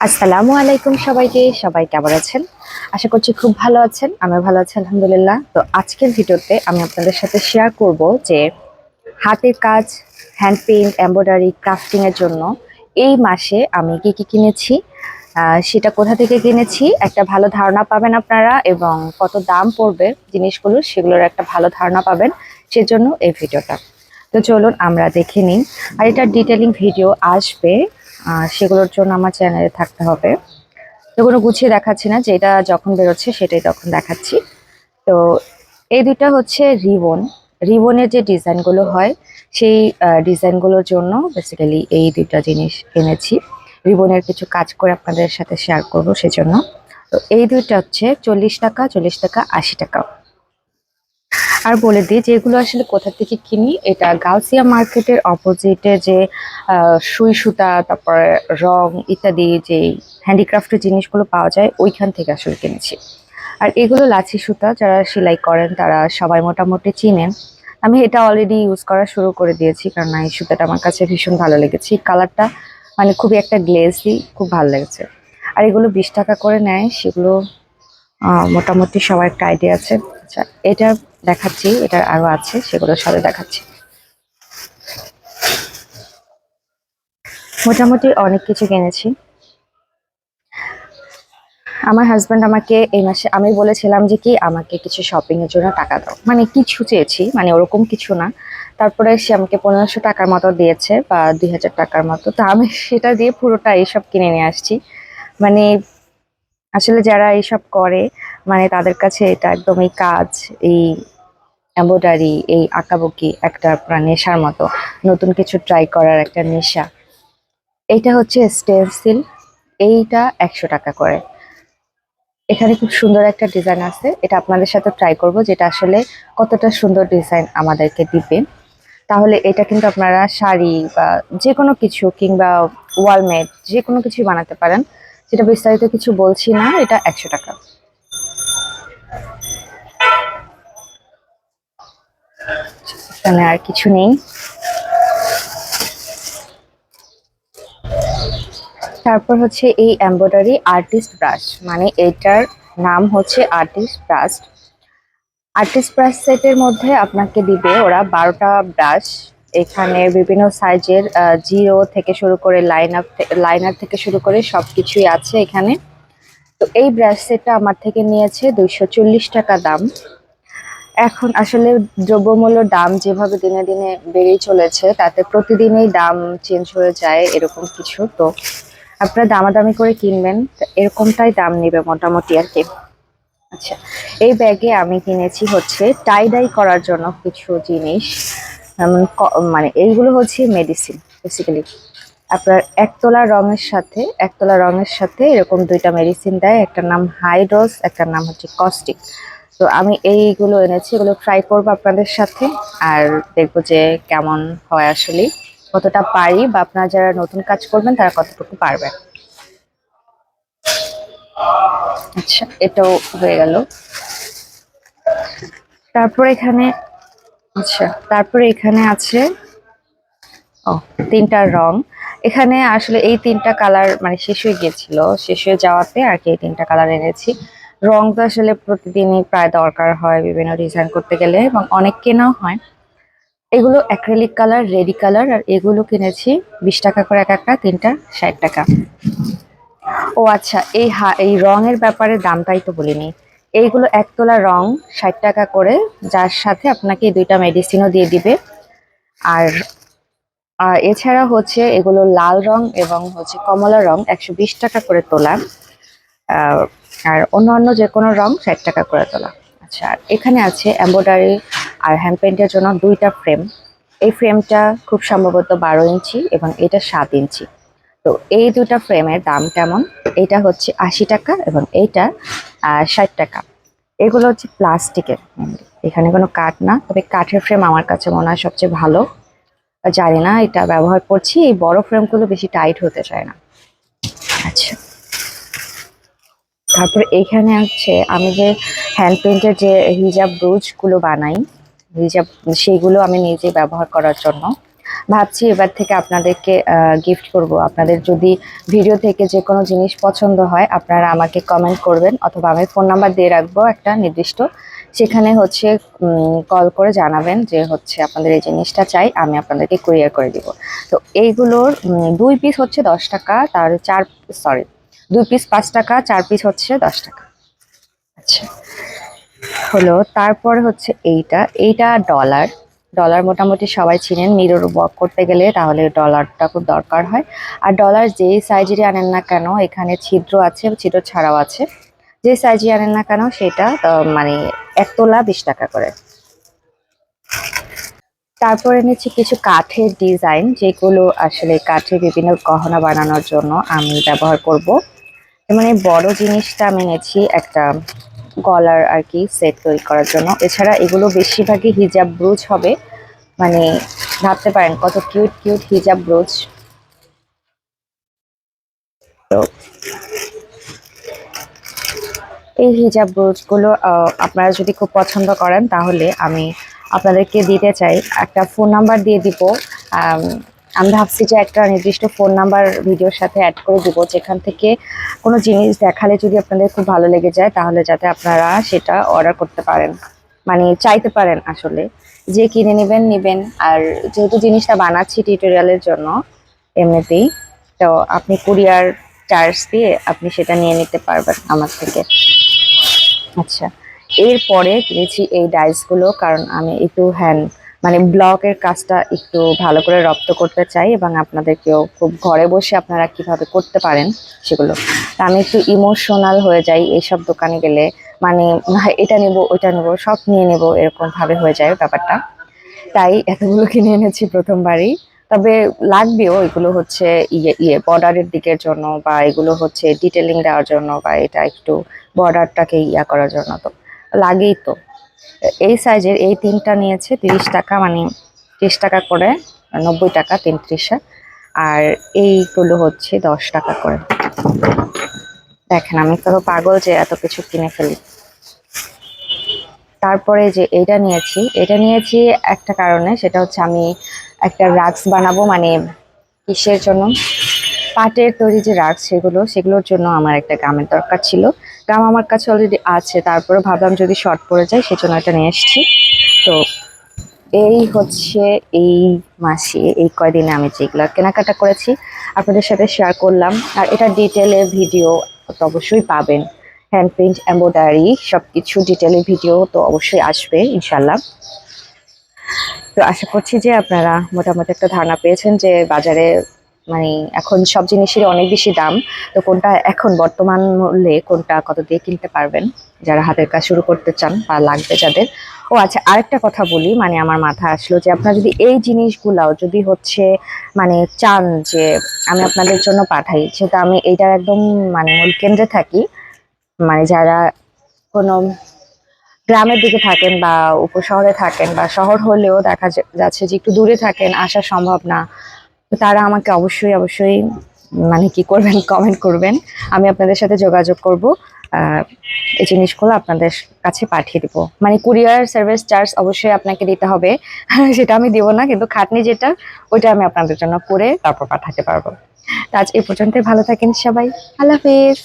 আসসালামু আলাইকুম সবাইকে। সবাই কেমন আছেন? আশা করছি খুব ভালো আছেন। আমিও ভালো আছি আলহামদুলিল্লাহ। তো আজকের ভিডিওতে আমি আপনাদের সাথে শেয়ার করব যে হাতের কাজ, হ্যান্ড পেইন্ট, এমব্রয়ডারি, ক্রাফটিং এর জন্য এই মাসে আমি কি কি কিনেছি, সেটা কোথা থেকে কিনেছি একটা ভালো ধারণা পাবেন আপনারা, এবং কত দাম পড়বে জিনিসগুলো সেগুলোর একটা ভালো ধারণা পাবেন। সেজন্য এই ভিডিওটা। তো চলুন আমরা দেখে নিই। আর এটা ডিটেলিং ভিডিও আসবে, সেগুলোর জন্য আমার চ্যানেলে থাকতে হবে। তো কোনো গুছিয়ে দেখাচ্ছি না, যেটা যখন বেরোচ্ছে সেটাই তখন দেখাচ্ছি। তো এই দুইটা হচ্ছে রিবনের যে ডিজাইনগুলো হয় সেই ডিজাইনগুলোর জন্য বেসিক্যালি এই দুইটা জিনিস এনেছি। রিবনের কিছু কাজ করে আপনাদের সাথে শেয়ার করব সেজন্য। তো এই দুইটা হচ্ছে 40 টাকা, 40 টাকা, 80 টাকা। আর বলে দিই যে এগুলো আসলে কোথা থেকে কিনি। এটা গাউসিয়া মার্কেটের অপোজিটে যে সুই সুতা, তারপরে রং ইত্যাদি যে হ্যান্ডিক্রাফটের জিনিসগুলো পাওয়া যায় ওইখান থেকে আসলে কিনেছি। আর এগুলো লাচি সুতা, যারা সেলাই করেন তারা সবাই মোটামুটি চিনেন। আমি এটা অলরেডি ইউজ করা শুরু করে দিয়েছি, কারণ এই সুতাটা আমার কাছে ভীষণ ভালো লেগেছে। কালারটা মানে খুবই একটা গ্লেজি, খুব ভালো লেগেছে। আর এগুলো 20 টাকা করে নেয়, সেগুলো মোটামুটি সবার একটা আইডিয়া আছে। আচ্ছা, এটা দেখাচ্ছি, এটার আরো আছে, সেগুলোর সাথে দেখাচ্ছি। মোটামুটি অনেক কিছু কিনেছি। আমার হাজব্যান্ড আমাকে এই মাসে, আমি বলেছিলাম যে কি আমাকে কিছু শপিং এর জন্য টাকা দাও, মানে কিছু চেয়েছি, মানে ওরকম কিছু না। তারপরে সে আমাকে 1500 টাকার মতো দিয়েছে, বা 2000 টাকার মতো। তো আমি সেটা দিয়ে পুরোটা এইসব কিনে নিয়ে আসছি। মানে আসলে যারা এইসব করে, মানে তাদের কাছে এটা একদমই কাজ, এই এমব্রয়ডারি, এই আঁকাবুকি একটা আপনার নেশার মতো, নতুন কিছু ট্রাই করার একটা নেশা। এইটা হচ্ছে স্টেনসিল, এইটা 100 টাকা করে। এখানে খুব সুন্দর একটা ডিজাইন আছে, এটা আপনাদের সাথে ট্রাই করব যেটা আসলে কতটা সুন্দর ডিজাইন আমাদেরকে দিবে। তাহলে এটা কিন্তু আপনারা শাড়ি বা যে কোনো কিছু, কিংবা ওয়ালমেট, যে কোনো কিছু বানাতে পারেন। যেটা বিস্তারিত কিছু বলছি না, এটা 100 টাকা। এখানে আর কিছু নেই। তারপর হচ্ছে এই এমব্রয়ডারি আর্টিস্ট ব্রাশ, মানে এটার নাম হচ্ছে আর্টিস্ট ব্রাশ। আর্টিস্ট ব্রাশ সেটের মধ্যে আপনাকে দিবে ওরা 12টা ব্রাশ। এখানে বিভিন্ন সাইজের জিরো থেকে শুরু করে লাইনার থেকে শুরু করে সবকিছুই আছে এখানে। তো এই ব্রাশ সেটটা আমার থেকে নিয়েছে 240 টাকা দাম। এখন আসলে দ্রব্যমূল্যর দাম যেভাবে দিনে দিনে বেড়েই চলেছে, তাতে প্রতিদিনই দাম চেঞ্জ হয়ে যায় এরকম কিছু। তো আপনারা দামাদামি করে কিনবেন, তো এরকমটাই দাম নেবে মোটামুটি আর কি। আচ্ছা, এই ব্যাগে আমি কিনেছি হচ্ছে টাই ডাই করার জন্য কিছু জিনিস। মানে এইগুলো হচ্ছে মেডিসিন বেসিক্যালি। আপনার একতলা রঙের সাথে এরকম দুইটা মেডিসিন দেয়, একটার নাম হাই ডোজ, একটার নাম হচ্ছে কস্টিক। তো আমি এইগুলো এনেছি, এগুলো ট্রাই করবো আপনাদের সাথে। আর দেখবো যে কেমন হয় আসলে, কতটা পারি, বা আপনারা যারা নতুন কাজ করবেন তারা কতটুকু পারবেন। আচ্ছা, এটাও হয়ে গেল। তারপর এখানে, আচ্ছা, তারপরে এখানে আছে ও 3টা রং। এখানে আসলে এই 3টা কালার মানে শেষ হয়ে গিয়েছিল, শেষ হয়ে যাওয়াতে আর কি এই 3টা কালার এনেছি। রং তো আসলে প্রতিদিনই প্রায় দরকার হয় বিভিন্ন ডিজাইন করতে গেলে, এবং অনেক কেনাও হয়। এগুলো অ্যাক্রিলিক কালার, রেডি কালার। আর এগুলো কিনেছি 20 টাকা করে এক একটা, 3টা 60 টাকা। ও আচ্ছা, এই রঙের ব্যাপারে দামটাই তো বলিনি। এইগুলো একতলা রং 60 টাকা করে, যার সাথে আপনাকে এই দুইটা মেডিসিনও দিয়ে দিবে। আর এছাড়া হচ্ছে এগুলো লাল রং এবং হচ্ছে কমলা রং 120 টাকা করে তোলা। আহ, আর অন্যান্য যে কোনো রং 60 টাকা করে তোলা। আচ্ছা, আর এখানে আছে এমব্রয়ডারি আর হ্যান্ড পেইন্টের জন্য দুইটা ফ্রেম। এই ফ্রেমটা খুব সম্ভবত 12 ইঞ্চি এবং এটা 7 ইঞ্চি। তো এই দুটা ফ্রেমের দাম কেমন, এটা হচ্ছে 80 টাকা এবং এইটা 60 টাকা। এগুলো হচ্ছে প্লাস্টিকের, এখানে কোনো কাঠ না, তবে কাঠের ফ্রেম আমার কাছে মনে হয় সবচেয়ে ভালো। জানি না, এটা ব্যবহার করছি, এই বড় ফ্রেমগুলো বেশি টাইট হতে চায় না। আচ্ছা, তারপর এইখানে আছে আমি যে হ্যান্ড পেইন্টের যে হিজাব ব্রুজ গুলো বানাই, হিজাব, সেগুলো আমি নিজে ব্যবহার করার জন্য। ভাবছি এবার থেকে আপনাদেরকে গিফট করব। আপনাদের যদি ভিডিও থেকে যে কোনো জিনিস পছন্দ হয় আপনারা আমাকে কমেন্ট করবেন, অথবা আমি ফোন নাম্বার দিয়ে রাখবো একটা নির্দিষ্ট, সেখানে হচ্ছে কল করে জানাবেন যে হচ্ছে আপনাদের এই জিনিসটা চাই, আমি আপনাদেরকে কুরিয়ার করে দিব। তো এইগুলোর 2 পিস হচ্ছে 10 টাকা, তার চার, সরি, 2 পিস 5 টাকা, 4 পিস হচ্ছে 10 টাকা। আচ্ছা, হলো তারপরে হচ্ছে এইটা এইটা ডলার। ডলার মোটামুটি সবাই চিনেন, মিরর ওয়ার্ক করতে গেলে তাহলে ডলারটা খুব দরকার হয়। আর ডলার যেই সাইজেরই আনেন না কেন, এখানে ছিদ্র আছে, ছিদ্র ছাড়াও আছে, যে সাইজে আনেন না কেন সেটা মানে 1 তোলা 20 টাকা করে। তারপরে নিচ্ছি কিছু কাঠের ডিজাইন, যেগুলো আসলে কাঠের বিভিন্ন গহনা বানানোর জন্য আমি ব্যবহার করব। মানে বড় জিনিসটা আমি নিয়েছি একটা গলার আর কি সেট তৈরি করার জন্য। এছাড়া এগুলো বেশিরভাগই হিজাব ব্রুজ হবে, মানে ভাবতে পারেন কত কিউট কিউট হিজাব ব্রুজ। তো এই হিজাব ব্রুজগুলো আপনারা যদি খুব পছন্দ করেন তাহলে আমি আপনাদেরকে দিতে চাই, একটা ফোন নাম্বার দিয়ে দিব। আম, আমি ভাবছি যে একটা নির্দিষ্ট ফোন নাম্বার ভিডিওর সাথে অ্যাড করে দিব, যেখান থেকে কোনো জিনিস দেখালে যদি আপনাদের খুব ভালো লেগে যায় তাহলে যাতে আপনারা সেটা অর্ডার করতে পারেন, মানে চাইতে পারেন আসলে যে কিনে নেবেন নেবেন। আর যেহেতু জিনিসটা বানাচ্ছি টিউটোরিয়ালের জন্য এমনিতেই, তো আপনি কুরিয়ার চার্জ দিয়ে আপনি সেটা নিয়ে নিতে পারবেন আমার থেকে। আচ্ছা, এরপরে কিনেছি এই ডাইসগুলো, কারণ আমি একটু মানে ব্লকের কাজটা একটু ভালো করে রপ্ত করতে চাই, এবং আপনাদেরকেও খুব ঘরে বসে আপনারা কিভাবে করতে পারেন সেগুলো। তা আমি একটু ইমোশনাল হয়ে যাই এইসব দোকানে গেলে, মানে এটা নেব ওইটা নেব সব নিয়ে নেব এরকম ভাবে হয়ে যায় ব্যাপারটা। তাই এতগুলো কিনে এনেছি প্রথমবারই। তবে লাগবেও, এগুলো হচ্ছে ইয়ে ইয়ে বর্ডারের দিকের জন্য, বা এগুলো হচ্ছে ডিটেলিং দেওয়ার জন্য, বা এটা একটু বর্ডারটাকে ইয়া করার জন্য তো লাগেই তো। এই সাইজের এই তিনটা নিয়েছে 30 টাকা, মানে 30 টাকা করে, 90 টাকা 33। আর এইগুলো হচ্ছে 10 টাকা করে। দেখেন আমি তো পাগল যে এত কিছু কিনে ফেলি। তারপরে যে এটা নিয়েছি একটা কারণে, সেটা হচ্ছে আমি একটা রাক্স বানাবো, মানে কিসের জন্য, পাটের তৈরি যে রাক্স, সেগুলোর জন্য আমার একটা গামের দরকার ছিল। গাম আমার কাছে অলরেডি আছে, তারপরে ভাবলাম যদি শর্ট পড়ে যায় সেজন্য এটা নিয়ে এসেছি। তো এই হচ্ছে এই মাসে এই কয়দিনে আমি যেগুলো কেনাকাটা করেছি আপনাদের সাথে শেয়ার করলাম। আর এটা ডিটেলে ভিডিও তো অবশ্যই পাবেন, হ্যান্ড পেইন্ট এমব্রয়ডারি সবকিছু ডিটেলে ভিডিও তো অবশ্যই আসবে ইনশাল্লাহ। তো আশা করছি যে আপনারা মোটামুটি একটা ধারণা পেয়েছেন যে বাজারে মানে এখন সব জিনিসেরই অনেক বেশি দাম। তো কোনটা এখন বর্তমান মূল্যে কোনটা কত দিয়ে কিনতে পারবেন, যারা হাতের কাজ শুরু করতে চান বা লাগবে যাদের। ও আচ্ছা, আরেকটা কথা বলি, মানে আমার মাথায় আসলো যে আপনারা যদি এই জিনিসগুলাও যদি হচ্ছে মানে চান যে আমি আপনাদের জন্য পাঠাই, সেটা আমি এইটার একদম মানে মূল কেন্দ্রে থাকি, মানে যারা কোনো গ্রামের দিকে থাকেন বা উপশহরে থাকেন, বা শহর হলেও দেখা যাচ্ছে যে একটু দূরে থাকেন, আসা সম্ভব না, তো তারা আমাকে অবশ্যই অবশ্যই মানে কি করবেন, কমেন্ট করবেন, আমি আপনাদের সাথে যোগাযোগ করব। আহ, এই জিনিসগুলো আপনাদের কাছে পাঠিয়ে দিব। মানে কুরিয়ার সার্ভিস চার্জ অবশ্যই আপনাকে দিতে হবে, সেটা আমি দিব না, কিন্তু খাটনি যেটা ওইটা আমি আপনাদের জন্য করে তারপর পাঠাতে পারবো। তো আজ এই পর্যন্তই, ভালো থাকেন সবাই, আল্লাহ হাফেজ।